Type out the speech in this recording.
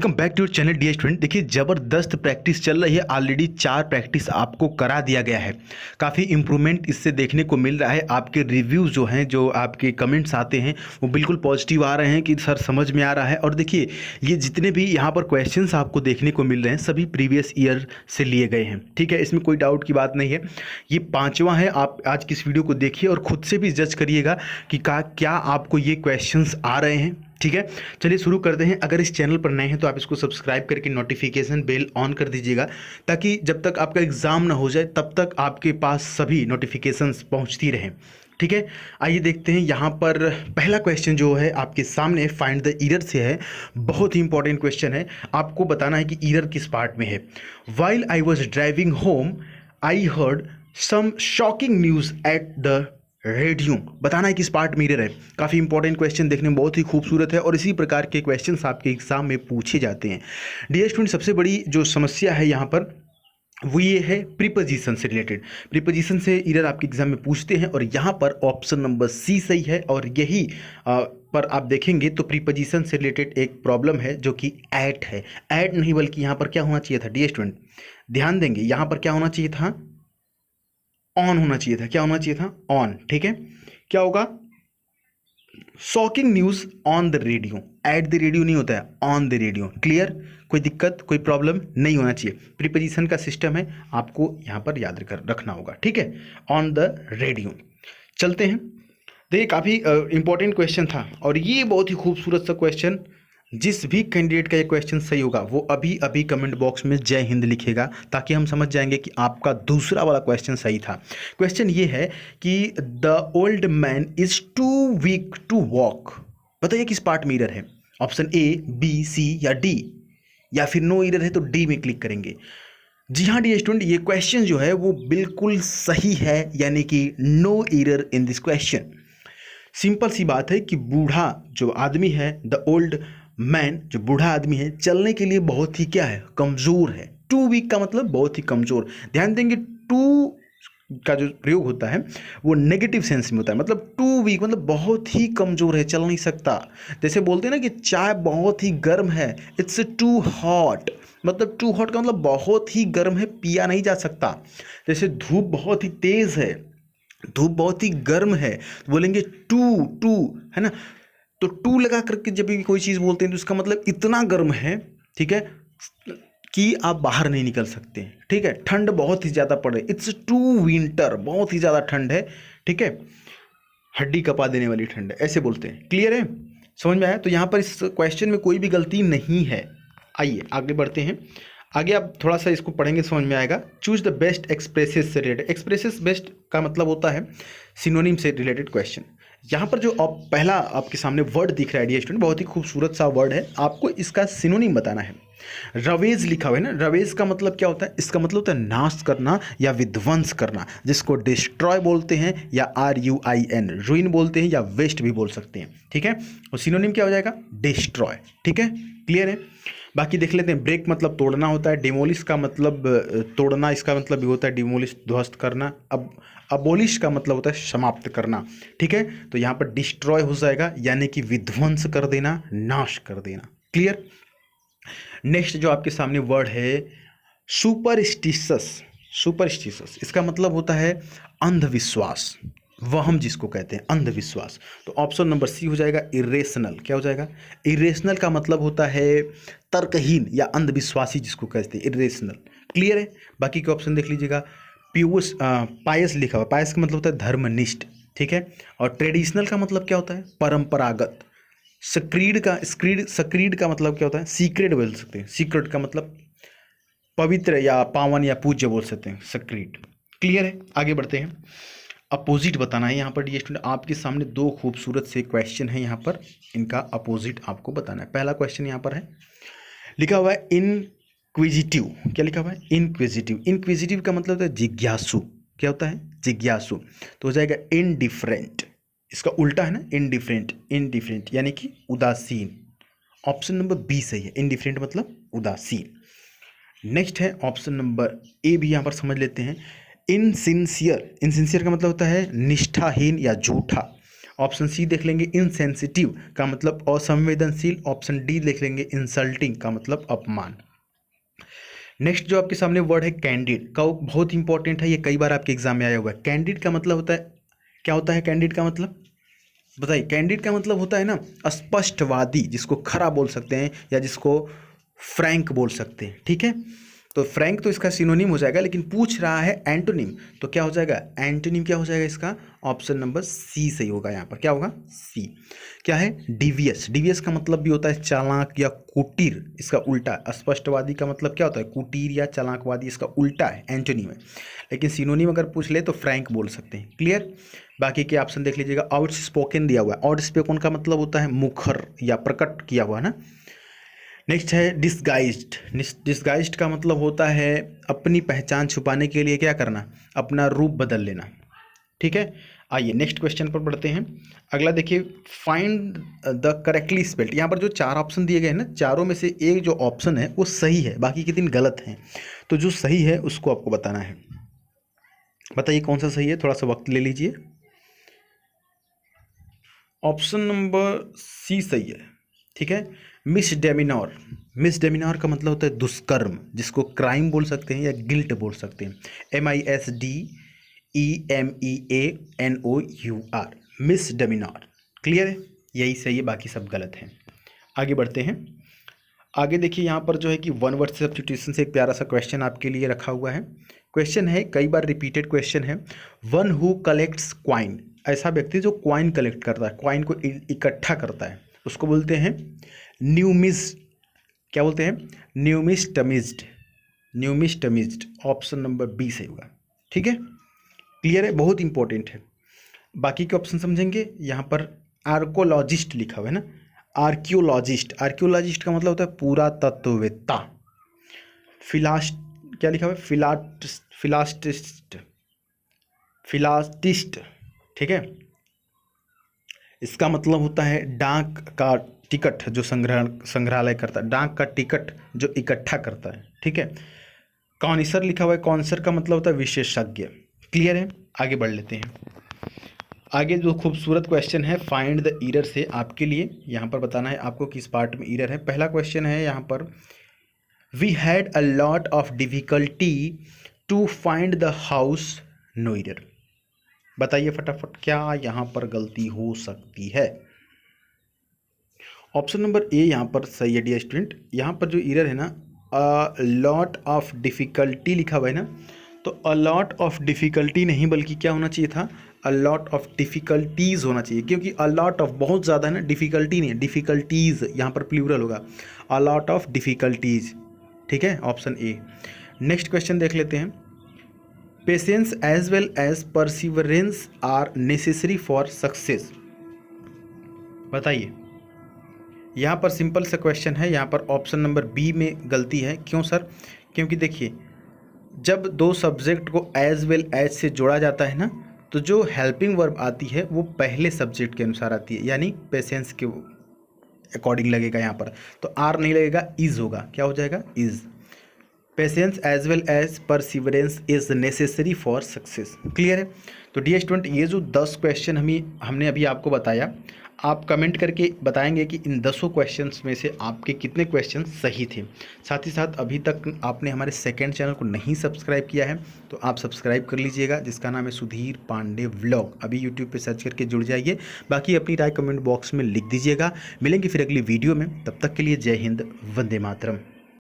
Welcome back to your channel D student. देखिए ज़बरदस्त practice चल रही है। ऑलरेडी 4 प्रैक्टिस आपको करा दिया गया है। काफ़ी इम्प्रूवमेंट इससे देखने को मिल रहा है। आपके रिव्यूज़ जो हैं, जो आपके कमेंट्स आते हैं, वो बिल्कुल पॉजिटिव आ रहे हैं कि सर समझ में आ रहा है। और देखिए ये जितने भी यहाँ पर क्वेश्चंस आपको देखने को मिल रहे हैं सभी प्रीवियस ईयर से लिए गए हैं। ठीक है, इसमें कोई डाउट की बात नहीं है। ये 5वां है। आप आज की इस वीडियो को देखिए और ख़ुद से भी जज करिएगा कि क्या आपको ये क्वेश्चंस आ रहे हैं। ठीक है, चलिए शुरू करते हैं। अगर इस चैनल पर नए हैं तो आप इसको सब्सक्राइब करके नोटिफिकेशन बेल ऑन कर दीजिएगा, ताकि जब तक आपका एग्ज़ाम ना हो जाए तब तक आपके पास सभी नोटिफिकेशंस पहुंचती रहें। ठीक है, आइए देखते हैं। यहाँ पर पहला क्वेश्चन जो है आपके सामने फाइंड द ईरर से है। बहुत ही इंपॉर्टेंट क्वेश्चन है। आपको बताना है कि ईरर किस पार्ट में है। While I was driving home I heard some shocking news at the radio. बताना है किस पार्ट में ईरर है। काफ़ी इंपॉर्टेंट क्वेश्चन, देखने में बहुत ही खूबसूरत है और इसी प्रकार के क्वेश्चंस आपके एग्जाम में पूछे जाते हैं। डियर स्टूडेंट, सबसे बड़ी जो समस्या है यहाँ पर वो ये है प्रीपोजिशन से रिलेटेड। प्रीपोजिशन से ईरर आपके एग्जाम में पूछते हैं और यहाँ पर ऑप्शन नंबर सी सही है। और यही पर आप देखेंगे तो प्रीपोजिशन से रिलेटेड एक प्रॉब्लम है जो कि एट है। एट नहीं बल्कि यहाँ पर क्या होना चाहिए था डियर स्टूडेंट, ध्यान देंगे, यहाँ पर क्या होना चाहिए था, ऑन होना चाहिए था। क्या होना चाहिए था, ऑन। ठीक है, क्या होगा, shocking news on the radio. Eight the radio नहीं होता है, ऑन द रेडियो। क्लियर, कोई दिक्कत कोई प्रॉब्लम नहीं होना चाहिए। प्रीपोजिशन का सिस्टम है, आपको यहाँ पर याद रखना होगा। ठीक है, ऑन द रेडियो। चलते हैं। देखिए काफ़ी इंपॉर्टेंट क्वेश्चन था और ये बहुत ही खूबसूरत सा क्वेश्चन। जिस भी कैंडिडेट का ये क्वेश्चन सही होगा वो अभी अभी कमेंट बॉक्स में जय हिंद लिखेगा, ताकि हम समझ जाएंगे कि आपका दूसरा वाला क्वेश्चन सही था। क्वेश्चन ये है कि the old man is too weak to walk. बताइए किस पार्ट में ईरर है। ऑप्शन ए, बी, सी या डी, या फिर नो ईरर है तो डी में क्लिक करेंगे। जी हाँ डी स्टूडेंट, ये क्वेश्चन जो है वो बिल्कुल सही है, यानी कि no error in this question. Simple सी बात है कि बूढ़ा जो आदमी है, द ओल्ड मैन जो बूढ़ा आदमी है, चलने के लिए बहुत ही क्या है, कमज़ोर है। टू वीक का मतलब बहुत ही कमज़ोर। ध्यान देंगे टू का जो प्रयोग होता है वो नेगेटिव सेंस में होता है। मतलब टू वीक मतलब बहुत ही कमज़ोर है, चल नहीं सकता। जैसे बोलते हैं ना कि चाय बहुत ही गर्म है, इट्स टू हॉट। मतलब टू हॉट का मतलब बहुत ही गर्म है, पिया नहीं जा सकता। जैसे धूप बहुत ही तेज़ है, धूप बहुत ही गर्म है, तो बोलेंगे टू टू, है ना। तो टू लगा करके जब भी कोई चीज़ बोलते हैं तो इसका मतलब इतना गर्म है, ठीक है, कि आप बाहर नहीं निकल सकते। ठीक है, ठंड बहुत ही ज़्यादा पड़ रही, इट्स टू विंटर, बहुत ही ज़्यादा ठंड है। ठीक है, हड्डी कपा देने वाली ठंड है, ऐसे बोलते हैं। क्लियर है, समझ में आया। तो यहाँ पर इस क्वेश्चन में कोई भी गलती नहीं है। आइए आगे बढ़ते हैं। आगे आप थोड़ा सा इसको पढ़ेंगे समझ में आएगा। चूज द बेस्ट एक्सप्रेसेस से रिलेटेड। एक्सप्रेसेस बेस्ट का मतलब होता है सिनोनिम से रिलेटेड क्वेश्चन। यहाँ पर जो पहला आपके सामने वर्ड दिख रहा है डियर स्टूडेंट, बहुत ही खूबसूरत सा वर्ड है, आपको इसका सिनोनिम बताना है। रवेज लिखा हुआ है ना, रवेज का मतलब क्या होता है, इसका मतलब होता है नाश करना या विध्वंस करना, जिसको डिस्ट्रॉय बोलते हैं या RUIN रुइन बोलते हैं या वेस्ट भी बोल सकते हैं। ठीक है, और सिनोनिम क्या हो जाएगा, डिस्ट्रॉय। ठीक है, क्लियर है। बाकी देख लेते हैं। ब्रेक मतलब तोड़ना होता है। डिमोलिश का मतलब तोड़ना, इसका मतलब भी होता है डिमोलिश, ध्वस्त करना। अब अबोलिश का मतलब होता है समाप्त करना। ठीक है, तो यहाँ पर डिस्ट्रॉय हो जाएगा, यानी कि विध्वंस कर देना, नाश कर देना। क्लियर। नेक्स्ट जो आपके सामने वर्ड है सुपरस्टिशस। सुपरस्टिशस इसका मतलब होता है अंधविश्वास, वहम जिसको कहते हैं, अंधविश्वास। तो ऑप्शन नंबर सी हो जाएगा इरेशनल। क्या हो जाएगा, इरेशनल का मतलब होता है तर्कहीन या अंधविश्वासी, जिसको कहते हैं इरेशनल। क्लियर है। बाकी के ऑप्शन देख लीजिएगा। पीयूष पायस लिखा हुआ, पायस का मतलब होता है धर्मनिष्ठ। ठीक है, और ट्रेडिशनल का मतलब क्या होता है, परंपरागत। सक्रीड का मतलब क्या होता है, सीक्रेट बोल सकते हैं। सीक्रेट का मतलब पवित्र या पावन या पूज्य बोल सकते हैं, सक्रीड। क्लियर है, आगे बढ़ते हैं। अपोजिट बताना है यहाँ पर डियर स्टूडेंट। आपके सामने 2 खूबसूरत से क्वेश्चन है यहाँ पर, इनका अपोजिट आपको बताना है। पहला क्वेश्चन यहाँ पर है, लिखा हुआ है इनक्विजिटिव। क्या लिखा हुआ है, इनक्विजिटिव। इनक्विजिटिव का मतलब होता है जिज्ञासु। क्या होता है, जिज्ञासु। तो हो जाएगा इनडिफरेंट। इसका उल्टा है ना, इनडिफरेंट। इनडिफरेंट यानी कि उदासीन। ऑप्शन नंबर बी सही है, इनडिफरेंट मतलब उदासीन। नेक्स्ट है ऑप्शन नंबर ए भी यहाँ पर समझ लेते हैं। इनसिंसियर। इनसिंसियर का मतलब होता है निष्ठाहीन या झूठा। ऑप्शन सी देख लेंगे इनसेंसिटिव का मतलब असंवेदनशील, ऑप्शन डी देख लेंगे इंसल्टिंग का मतलब अपमान। नेक्स्ट जो आपके सामने वर्ड है कैंडिड का, वो बहुत इंपॉर्टेंट है, ये कई बार आपके एग्जाम में आया हुआ है। कैंडिड का मतलब होता है, क्या होता है कैंडिड का मतलब बताइए। कैंडिड का मतलब होता है ना स्पष्टवादी, जिसको खरा बोल सकते हैं या जिसको फ्रैंक बोल सकते हैं, ठीक है। तो फ्रैंक तो इसका सिनोनिम हो जाएगा, लेकिन पूछ रहा है एंटोनिम, तो क्या हो जाएगा एंटोनिम, क्या हो जाएगा इसका, ऑप्शन नंबर सी सही होगा। यहाँ पर क्या होगा, सी। क्या है डिवियस, डिवियस का मतलब भी होता है चालाक या कुटिर, इसका उल्टा। स्पष्टवादी का मतलब क्या होता है, कुटिर या चालाकवादी, इसका उल्टा है, एंटोनिम है। लेकिन सिनोनिम अगर पूछ ले तो फ्रैंक बोल सकते हैं। क्लियर। बाकी के ऑप्शन देख लीजिएगा। आउटस्पोकन दिया हुआ है, आउटस्पोकन का मतलब होता है मुखर या प्रकट किया हुआ ना। नेक्स्ट है डिस्गाइज्ड, डिस्गाइज्ड का मतलब होता है अपनी पहचान छुपाने के लिए क्या करना, अपना रूप बदल लेना, ठीक है। आइए नेक्स्ट क्वेश्चन पर बढ़ते हैं। अगला देखिए, फाइंड द करेक्टली स्पेल्ड। यहाँ पर जो चार ऑप्शन दिए गए हैं ना, चारों में से एक जो ऑप्शन है वो सही है, बाकी के तीन गलत हैं। तो जो सही है उसको आपको बताना है। बताइए कौन सा सही है, थोड़ा सा वक्त ले लीजिए। ऑप्शन नंबर सी सही है, ठीक है। मिसडेमिनर, मिसडेमिनर का मतलब होता है दुष्कर्म, जिसको क्राइम बोल सकते हैं या गिल्ट बोल सकते हैं। MISDEMEANOUR, मिसडेमिनर। क्लियर है, यही सही है, बाकी सब गलत हैं। आगे बढ़ते हैं। आगे देखिए, यहाँ पर जो है कि वन वर्ड सब्स्टिट्यूशन से एक प्यारा सा क्वेश्चन आपके लिए रखा हुआ है। क्वेश्चन है, कई बार रिपीटेड क्वेश्चन है। वन हु कलेक्ट्स क्वाइन, ऐसा व्यक्ति जो क्वाइन कलेक्ट करता है, क्वाइन को इकट्ठा करता है, उसको बोलते हैं न्यूमिस, क्या बोलते हैं, न्यूमिस्टमिज्ड, न्यूमिस्टमिज्ड। ऑप्शन नंबर बी सही होगा, ठीक है। क्लियर है, बहुत इंपॉर्टेंट है। बाकी के ऑप्शन समझेंगे। यहाँ पर आर्कोलॉजिस्ट लिखा हुआ है ना, आर्कियोलॉजिस्ट, आर्कियोलॉजिस्ट का मतलब होता है पुरातत्ववेत्ता। क्या लिखा हुआ है, फिलास्टिस्ट, फिलास्टिस्ट, ठीक है। इसका मतलब होता है डाक का टिकट जो संग्रहालय करता है, डाक का टिकट जो इकट्ठा करता है, ठीक है। कॉनिसर लिखा हुआ है, कॉन्सर का मतलब होता है विशेषज्ञ। क्लियर है, आगे बढ़ लेते हैं। आगे जो खूबसूरत क्वेश्चन है फाइंड द ईरर से आपके लिए यहाँ पर बताना है आपको किस पार्ट में ईरर है। पहला क्वेश्चन है यहाँ पर, we had a lot of difficulty to find the house, no error. बताइए फटाफट क्या यहाँ पर गलती हो सकती है। ऑप्शन नंबर ए यहाँ पर सही है डियर स्टूडेंट। यहाँ पर जो ईरर है ना, अ लॉट ऑफ डिफ़िकल्टी लिखा हुआ है ना, तो अ लॉट ऑफ डिफ़िकल्टी नहीं बल्कि क्या होना चाहिए था, अ लॉट ऑफ डिफ़िकल्टीज़ होना चाहिए, क्योंकि अ लॉट ऑफ बहुत ज़्यादा है ना, डिफ़िकल्टी नहीं है, डिफ़िकल्टीज़ यहाँ पर प्लूरल होगा, अ लॉट ऑफ डिफ़िकल्टीज़, ठीक है, ऑप्शन ए। नेक्स्ट क्वेश्चन देख लेते हैं। Patience as well as perseverance are necessary for success. बताइए, यहाँ पर सिंपल सा क्वेश्चन है, यहाँ पर ऑप्शन नंबर बी में गलती है। क्यों सर, क्योंकि देखिए जब दो सब्जेक्ट को एज वेल एज से जोड़ा जाता है ना, तो जो हेल्पिंग वर्ब आती है वो पहले सब्जेक्ट के अनुसार आती है, यानी पेशेंस के अकॉर्डिंग लगेगा यहाँ पर, तो आर नहीं लगेगा, इज होगा। क्या हो जाएगा, is. Patience as well as perseverance is necessary for success. Clear है। तो डियर स्टूडेंट, ये जो 10 क्वेश्चन हमने अभी आपको बताया, आप कमेंट करके बताएंगे कि इन 10 क्वेश्चंस में से आपके कितने क्वेश्चन सही थे। साथ ही साथ अभी तक आपने हमारे सेकंड चैनल को नहीं सब्सक्राइब किया है तो आप सब्सक्राइब कर लीजिएगा, जिसका नाम है सुधीर पांडे व्लॉग। अभी यूट्यूब पे सर्च करके जुड़ जाइए। बाकी अपनी राय कमेंट बॉक्स में लिख दीजिएगा। मिलेंगे फिर अगली वीडियो में, तब तक के लिए जय हिंद, वंदे मातरम।